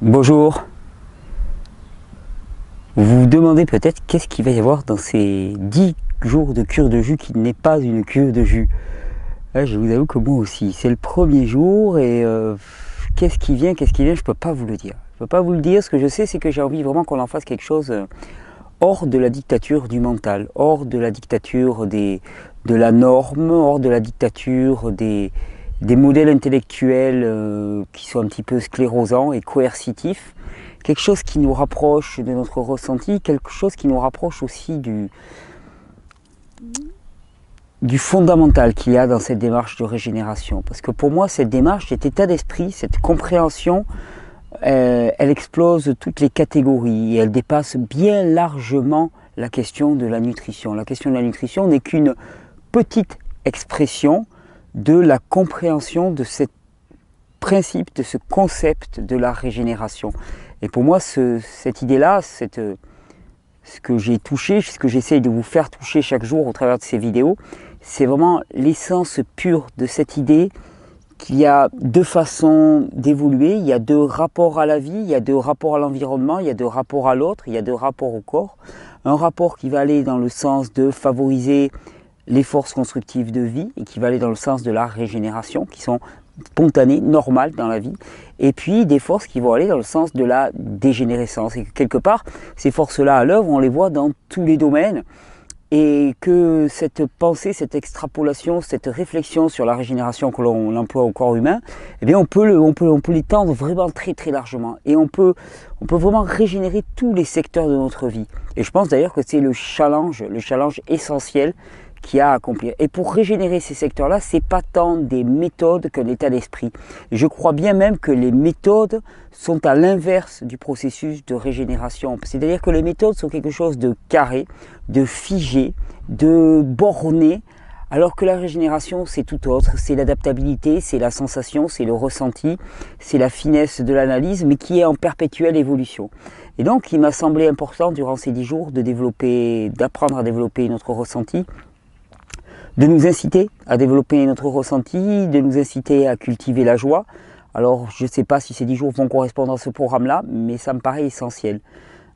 Bonjour. Vous vous demandez peut-être qu'est-ce qu'il va y avoir dans ces 10 jours de cure de jus qui n'est pas une cure de jus. Je vous avoue que moi aussi, c'est le premier jour et qu'est-ce qui vient, je peux pas vous le dire. Je peux pas vous le dire, ce que je sais c'est que j'ai envie vraiment qu'on en fasse quelque chose hors de la dictature du mental, hors de la dictature de la norme, hors de la dictature des modèles intellectuels qui sont un petit peu sclérosants et coercitifs, quelque chose qui nous rapproche de notre ressenti, quelque chose qui nous rapproche aussi du fondamental qu'il y a dans cette démarche de régénération. Parce que pour moi, cette démarche, cet état d'esprit, cette compréhension, elle explose toutes les catégories et elle dépasse bien largement la question de la nutrition. La question de la nutrition n'est qu'une petite expression de la compréhension de ce principe, de ce concept de la régénération. Et pour moi, cette idée-là, ce que j'ai touché, ce que j'essaye de vous faire toucher chaque jour au travers de ces vidéos, c'est vraiment l'essence pure de cette idée qu'il y a deux façons d'évoluer, il y a deux rapports à la vie, il y a deux rapports à l'environnement, il y a deux rapports à l'autre, il y a deux rapports au corps. Un rapport qui va aller dans le sens de favoriser les forces constructives de vie et qui va aller dans le sens de la régénération, qui sont spontanées, normales dans la vie, et puis des forces qui vont aller dans le sens de la dégénérescence. Et quelque part, ces forces-là à l'œuvre, on les voit dans tous les domaines, et que cette pensée, cette extrapolation, cette réflexion sur la régénération que l'on emploie au corps humain, eh bien on peut l'étendre vraiment très très largement, et on peut vraiment régénérer tous les secteurs de notre vie. Et je pense d'ailleurs que c'est le challenge essentiel qu'il y a à accomplir. Et pour régénérer ces secteurs-là, c'est pas tant des méthodes qu'un état d'esprit. Je crois bien même que les méthodes sont à l'inverse du processus de régénération. C'est-à-dire que les méthodes sont quelque chose de carré, de figé, de borné, alors que la régénération, c'est tout autre. C'est l'adaptabilité, c'est la sensation, c'est le ressenti, c'est la finesse de l'analyse, mais qui est en perpétuelle évolution. Et donc, il m'a semblé important, durant ces 10 jours, d'apprendre à développer notre ressenti, de nous inciter à développer notre ressenti, de nous inciter à cultiver la joie. Alors, je ne sais pas si ces 10 jours vont correspondre à ce programme-là, mais ça me paraît essentiel.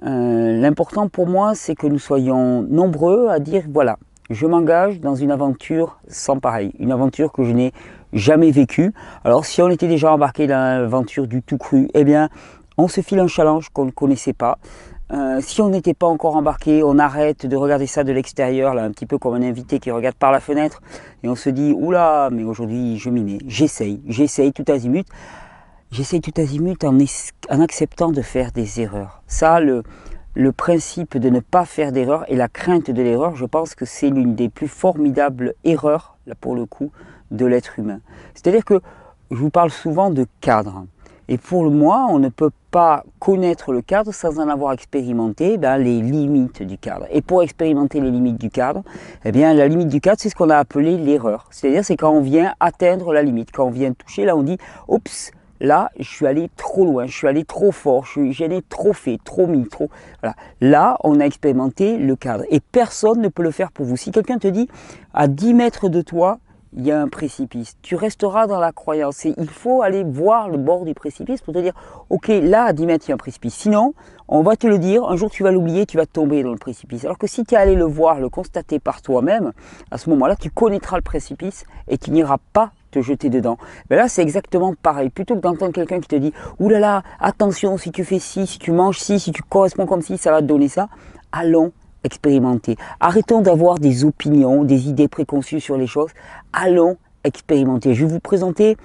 L'important pour moi, c'est que nous soyons nombreux à dire, voilà, je m'engage dans une aventure sans pareil, une aventure que je n'ai jamais vécue. Alors, si on était déjà embarqué dans l'aventure du tout cru, eh bien, on se file un challenge qu'on ne connaissait pas. Si on n'était pas encore embarqué, on arrête de regarder ça de l'extérieur, là, un petit peu comme un invité qui regarde par la fenêtre, et on se dit, oula, mais aujourd'hui je m'y mets, j'essaye tout azimut. J'essaye tout azimut en acceptant de faire des erreurs. Ça, le principe de ne pas faire d'erreur et la crainte de l'erreur, je pense que c'est l'une des plus formidables erreurs, là pour le coup, de l'être humain. C'est-à-dire que je vous parle souvent de cadre. Et pour moi, on ne peut pas connaître le cadre sans en avoir expérimenté les limites du cadre. Et pour expérimenter les limites du cadre, eh bien, la limite du cadre, c'est ce qu'on a appelé l'erreur. C'est-à-dire, c'est quand on vient atteindre la limite, quand on vient toucher, là on dit « Oups, là, je suis allé trop loin, je suis allé trop fort, j'en ai trop fait, trop mis, trop... » Voilà. Là, on a expérimenté le cadre. Et personne ne peut le faire pour vous. Si quelqu'un te dit « À 10 mètres de toi, il y a un précipice », tu resteras dans la croyance. Et il faut aller voir le bord du précipice pour te dire « Ok, là, à 10 mètres, il y a un précipice. » Sinon, on va te le dire, un jour tu vas l'oublier, tu vas tomber dans le précipice. Alors que si tu es allé le voir, le constater par toi-même, à ce moment-là, tu connaîtras le précipice et tu n'iras pas te jeter dedans. Mais là, c'est exactement pareil. Plutôt que d'entendre quelqu'un qui te dit « Ouh là là, attention, si tu fais ci, si tu manges ci, si tu corresponds comme ci, ça va te donner ça. » Allons expérimenter. Arrêtons d'avoir des opinions, des idées préconçues sur les choses. Allons expérimenter. Je vais vous présenter,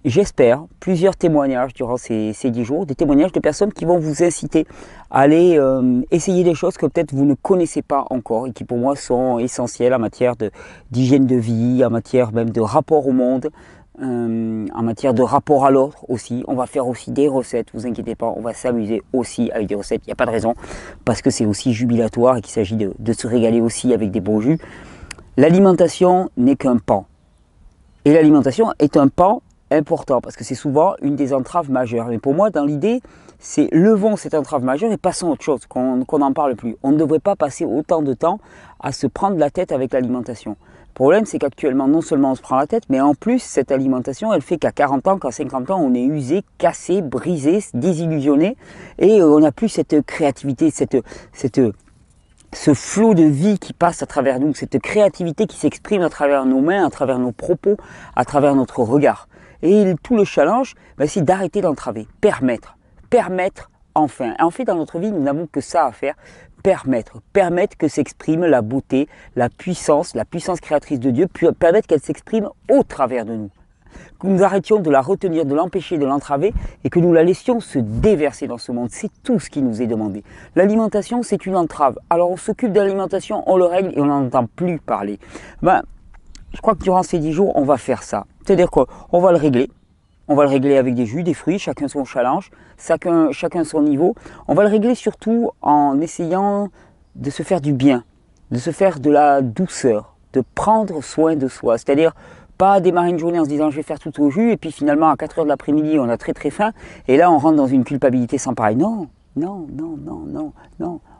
j'espère, plusieurs témoignages durant ces 10 jours, des témoignages de personnes qui vont vous inciter à aller essayer des choses que peut-être vous ne connaissez pas encore et qui pour moi sont essentielles en matière d'hygiène de vie, en matière même de rapport au monde, en matière de rapport à l'autre aussi. On va faire aussi des recettes, vous inquiétez pas, on va s'amuser aussi avec des recettes, il n'y a pas de raison, parce que c'est aussi jubilatoire et qu'il s'agit de se régaler aussi avec des beaux jus. L'alimentation n'est qu'un pan. Et l'alimentation est un pan important, parce que c'est souvent une des entraves majeures. Mais pour moi, dans l'idée, c'est levons cette entrave majeure et passons à autre chose, qu'on n'en parle plus. On ne devrait pas passer autant de temps à se prendre la tête avec l'alimentation. Le problème, c'est qu'actuellement, non seulement on se prend la tête, mais en plus, cette alimentation, elle fait qu'à 40 ans, qu'à 50 ans, on est usé, cassé, brisé, désillusionné, et on n'a plus cette créativité, ce flot de vie qui passe à travers nous, cette créativité qui s'exprime à travers nos mains, à travers nos propos, à travers notre regard. Et tout le challenge, c'est d'arrêter d'entraver, permettre enfin. En fait, dans notre vie, nous n'avons que ça à faire, permettre que s'exprime la beauté, la puissance créatrice de Dieu, puis permettre qu'elle s'exprime au travers de nous. Que nous arrêtions de la retenir, de l'empêcher, de l'entraver, et que nous la laissions se déverser dans ce monde. C'est tout ce qui nous est demandé. L'alimentation, c'est une entrave. Alors on s'occupe de l'alimentation, on le règle et on n'en entend plus parler. Je crois que durant ces 10 jours, on va faire ça. C'est-à-dire qu'on va le régler. On va le régler avec des jus, des fruits, chacun son challenge, chacun son niveau. On va le régler surtout en essayant de se faire du bien, de se faire de la douceur, de prendre soin de soi. C'est-à-dire pas démarrer une journée en se disant je vais faire tout au jus et puis finalement à 4 heures de l'après-midi on a très très faim et là on rentre dans une culpabilité sans pareil. Non.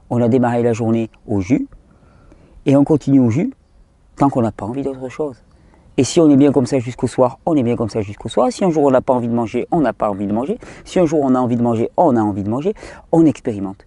On a démarré la journée au jus et on continue au jus tant qu'on n'a pas envie d'autre chose. Et si on est bien comme ça jusqu'au soir, on est bien comme ça jusqu'au soir. Si un jour on n'a pas envie de manger, on n'a pas envie de manger. Si un jour on a envie de manger, on a envie de manger. On expérimente.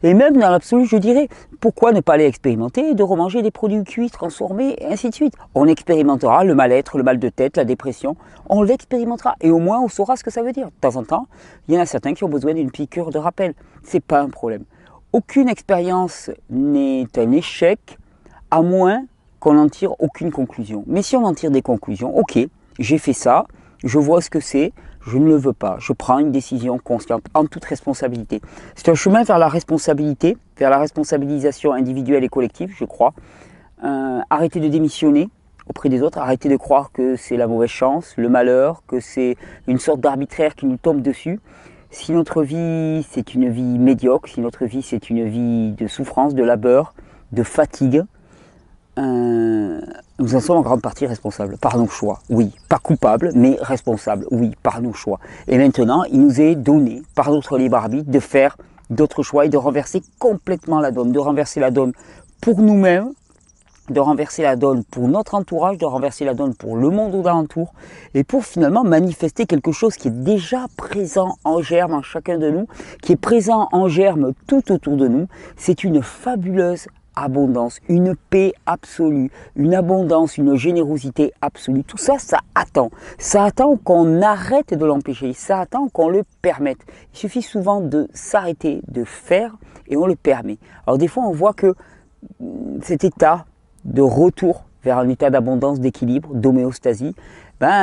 Et même dans l'absolu, je dirais, pourquoi ne pas aller expérimenter de remanger des produits cuits, transformés, et ainsi de suite. On expérimentera le mal-être, le mal de tête, la dépression. On l'expérimentera et au moins on saura ce que ça veut dire. De temps en temps, il y en a certains qui ont besoin d'une piqûre de rappel. C'est pas un problème. Aucune expérience n'est un échec, à moins qu'on n'en tire aucune conclusion. Mais si on en tire des conclusions, ok, j'ai fait ça, je vois ce que c'est, je ne le veux pas, je prends une décision consciente, en toute responsabilité. C'est un chemin vers la responsabilité, vers la responsabilisation individuelle et collective, je crois. Arrêter de démissionner auprès des autres, arrêter de croire que c'est la mauvaise chance, le malheur, que c'est une sorte d'arbitraire qui nous tombe dessus. Si notre vie, c'est une vie médiocre, si notre vie, c'est une vie de souffrance, de labeur, de fatigue, nous en sommes en grande partie responsables, par nos choix, oui, pas coupables, mais responsables, oui, par nos choix. Et maintenant, il nous est donné, par notre libre arbitre, de faire d'autres choix et de renverser complètement la donne, de renverser la donne pour nous-mêmes, de renverser la donne pour notre entourage, de renverser la donne pour le monde alentour, et pour finalement manifester quelque chose qui est déjà présent en germe en chacun de nous, qui est présent en germe tout autour de nous. C'est une fabuleuse abondance, une paix absolue, une abondance, une générosité absolue. Tout ça, ça attend. Ça attend qu'on arrête de l'empêcher, ça attend qu'on le permette. Il suffit souvent de s'arrêter, de faire, et on le permet. Alors des fois, on voit que cet état de retour vers un état d'abondance, d'équilibre, d'homéostasie,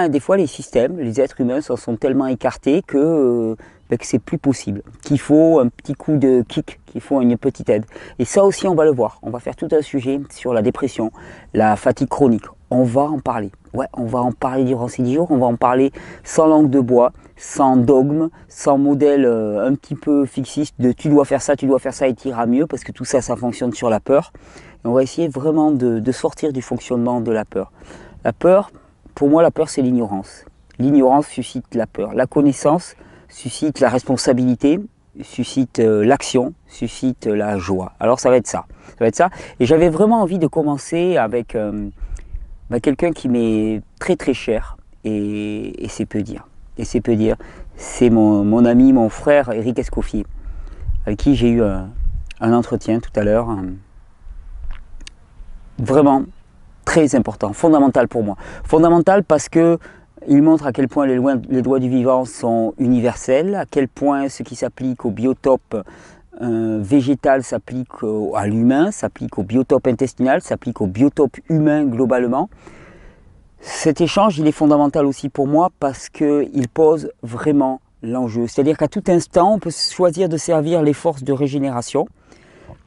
des fois les systèmes, les êtres humains s'en sont tellement écartés que c'est plus possible, qu'il faut un petit coup de kick, qu'il faut une petite aide. Et ça aussi on va le voir, on va faire tout un sujet sur la dépression, la fatigue chronique, on va en parler. Ouais, on va en parler durant ces 10 jours, on va en parler sans langue de bois, sans dogme, sans modèle un petit peu fixiste de tu dois faire ça et tu iras mieux, parce que tout ça, ça fonctionne sur la peur. Et on va essayer vraiment de sortir du fonctionnement de la peur. La peur, pour moi, la peur c'est l'ignorance. L'ignorance suscite la peur. La connaissance suscite la responsabilité, suscite l'action, suscite la joie. Alors ça va être ça. Et j'avais vraiment envie de commencer avec quelqu'un qui m'est très très cher et c'est peu dire. C'est mon ami, mon frère Eric Escoffier, avec qui j'ai eu un entretien tout à l'heure. Vraiment très important, fondamental pour moi. Fondamental parce que il montre à quel point les lois du vivant sont universelles, à quel point ce qui s'applique au biotope végétal s'applique à l'humain, s'applique au biotope intestinal, s'applique au biotope humain globalement. Cet échange, il est fondamental aussi pour moi parce qu'il pose vraiment l'enjeu. C'est-à-dire qu'à tout instant, on peut choisir de servir les forces de régénération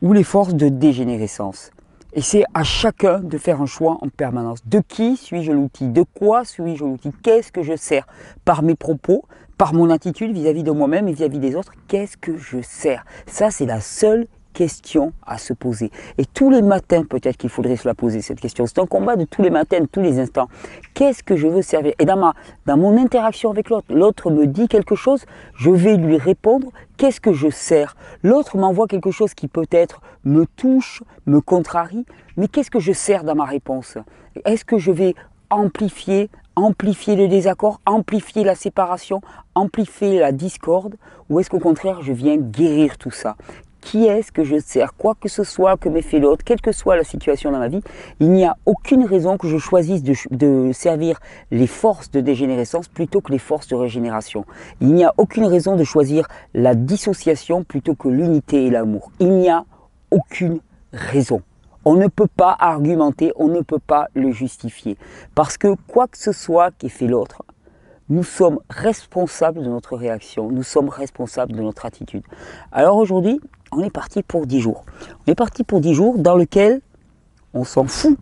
ou les forces de dégénérescence. Et c'est à chacun de faire un choix en permanence. De qui suis-je l'outil? De quoi suis-je l'outil? Qu'est-ce que je sers? Par mes propos, par mon attitude vis-à-vis de moi-même et vis-à-vis des autres, qu'est-ce que je sers? Ça, c'est la seule question à se poser. Et tous les matins, peut-être qu'il faudrait se la poser, cette question. C'est un combat de tous les matins, de tous les instants. Qu'est-ce que je veux servir? Et dans mon interaction avec l'autre, l'autre me dit quelque chose, je vais lui répondre. Qu'est-ce que je sers? L'autre m'envoie quelque chose qui peut-être me touche, me contrarie, mais qu'est-ce que je sers dans ma réponse? Est-ce que je vais amplifier le désaccord, amplifier la séparation, amplifier la discorde, ou est-ce qu'au contraire je viens guérir tout ça? Qui est-ce que je sers? Quoi que ce soit que m'ait fait l'autre, quelle que soit la situation dans ma vie, il n'y a aucune raison que je choisisse de servir les forces de dégénérescence plutôt que les forces de régénération. Il n'y a aucune raison de choisir la dissociation plutôt que l'unité et l'amour. Il n'y a aucune raison. On ne peut pas argumenter, on ne peut pas le justifier. Parce que quoi que ce soit qu'ait fait l'autre, nous sommes responsables de notre réaction, nous sommes responsables de notre attitude. Alors aujourd'hui, on est parti pour 10 jours. On est parti pour 10 jours dans lesquels on s'en fout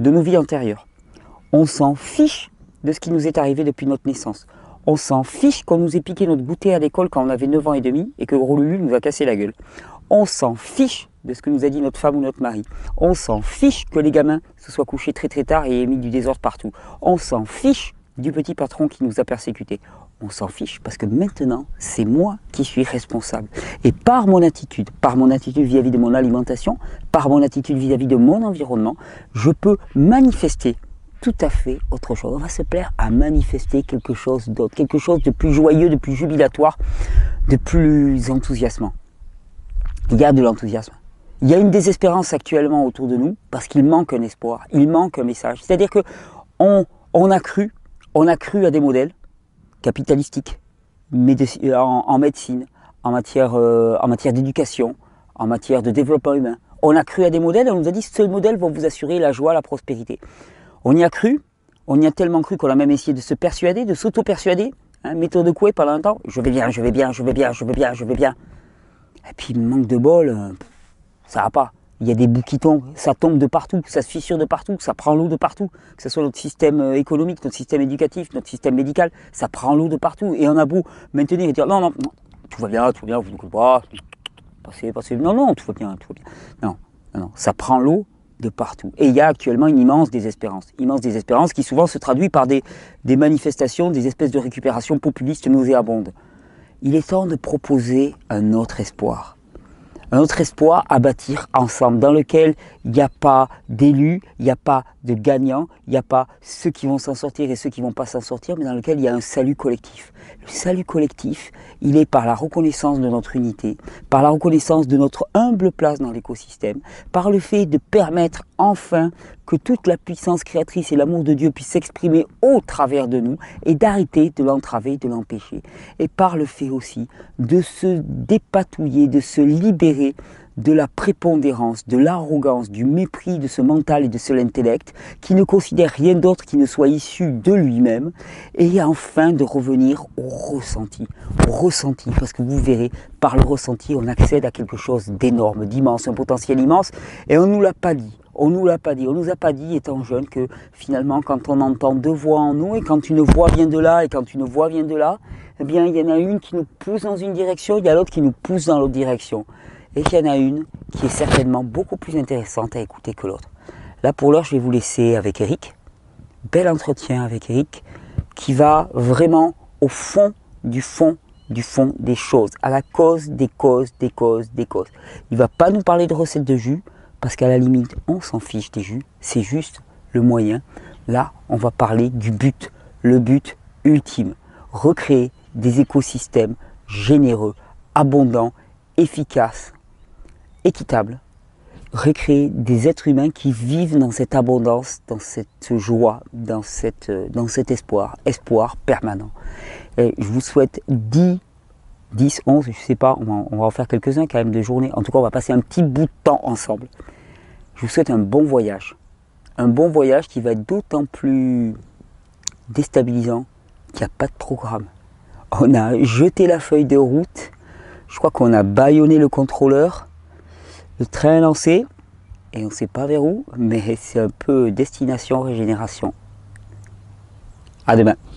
de nos vies antérieures. On s'en fiche de ce qui nous est arrivé depuis notre naissance. On s'en fiche qu'on nous ait piqué notre goûter à l'école quand on avait 9 ans et demi et que Gros Lulu nous a cassé la gueule. On s'en fiche de ce que nous a dit notre femme ou notre mari. On s'en fiche que les gamins se soient couchés très très tard et aient mis du désordre partout. On s'en fiche du petit patron qui nous a persécutés. On s'en fiche parce que maintenant, c'est moi qui suis responsable. Et par mon attitude vis-à-vis de mon alimentation, par mon attitude vis-à-vis de mon environnement, je peux manifester tout à fait autre chose. On va se plaire à manifester quelque chose d'autre, quelque chose de plus joyeux, de plus jubilatoire, de plus enthousiasmant. Il y a de l'enthousiasme. Il y a une désespérance actuellement autour de nous parce qu'il manque un espoir, il manque un message. C'est-à-dire que on a cru à des modèles capitalistiques en médecine, en matière d'éducation, en matière de développement humain. On a cru à des modèles et on nous a dit que ces modèles vont vous assurer la joie, la prospérité. On y a cru, on y a tellement cru qu'on a même essayé de se persuader, de s'auto-persuader. Méthode de Coué pendant un temps, je vais bien, je vais bien, je vais bien, je vais bien, je vais bien. Et puis manque de bol, ça va pas. Il y a des bouts qui tombent, ça tombe de partout, ça se fissure de partout, ça prend l'eau de partout. Que ce soit notre système économique, notre système éducatif, notre système médical, ça prend l'eau de partout. Et on a beau maintenir et dire non, non, non, tout va bien, vous ne coulez pas, passez, non, non, tout va bien, tout va bien. Non, non, non, ça prend l'eau de partout. Et il y a actuellement une immense désespérance qui souvent se traduit par des manifestations, des espèces de récupération populistes nauséabondes. Il est temps de proposer un autre espoir. Un autre espoir à bâtir ensemble, dans lequel il n'y a pas d'élus, il n'y a pas de gagnants, il n'y a pas ceux qui vont s'en sortir et ceux qui ne vont pas s'en sortir, mais dans lequel il y a un salut collectif. Le salut collectif, il est par la reconnaissance de notre unité, par la reconnaissance de notre humble place dans l'écosystème, par le fait de permettre enfin que toute la puissance créatrice et l'amour de Dieu puissent s'exprimer au travers de nous et d'arrêter de l'entraver, de l'empêcher. Et par le fait aussi de se dépatouiller, de se libérer de la prépondérance, de l'arrogance, du mépris de ce mental et de ce l'intellect qui ne considère rien d'autre qui ne soit issu de lui-même, et enfin de revenir au ressenti, parce que vous verrez, par le ressenti, on accède à quelque chose d'énorme, d'immense, un potentiel immense, et on ne nous l'a pas dit. On nous a pas dit, étant jeune, que finalement, quand on entend deux voix en nous, et quand une voix vient de là, et quand une voix vient de là, eh bien, il y en a une qui nous pousse dans une direction, il y a l'autre qui nous pousse dans l'autre direction. Et qu'il y en a une qui est certainement beaucoup plus intéressante à écouter que l'autre. Là, pour l'heure, je vais vous laisser avec Eric. Bel entretien avec Eric, qui va vraiment au fond du fond des choses, à la cause des causes. Il ne va pas nous parler de recettes de jus, parce qu'à la limite, on s'en fiche des jus, c'est juste le moyen. Là, on va parler du but, le but ultime, recréer des écosystèmes généreux, abondants, efficaces, équitables, recréer des êtres humains qui vivent dans cette abondance, dans cette joie, dans cet espoir permanent. Et je vous souhaite 10, 11, je ne sais pas, on va en faire quelques-uns quand même de journées. En tout cas, on va passer un petit bout de temps ensemble. Je vous souhaite un bon voyage qui va être d'autant plus déstabilisant qu'il n'y a pas de programme. On a jeté la feuille de route, je crois qu'on a bâillonné le contrôleur, le train est lancé, et on ne sait pas vers où, mais c'est un peu destination régénération. À demain.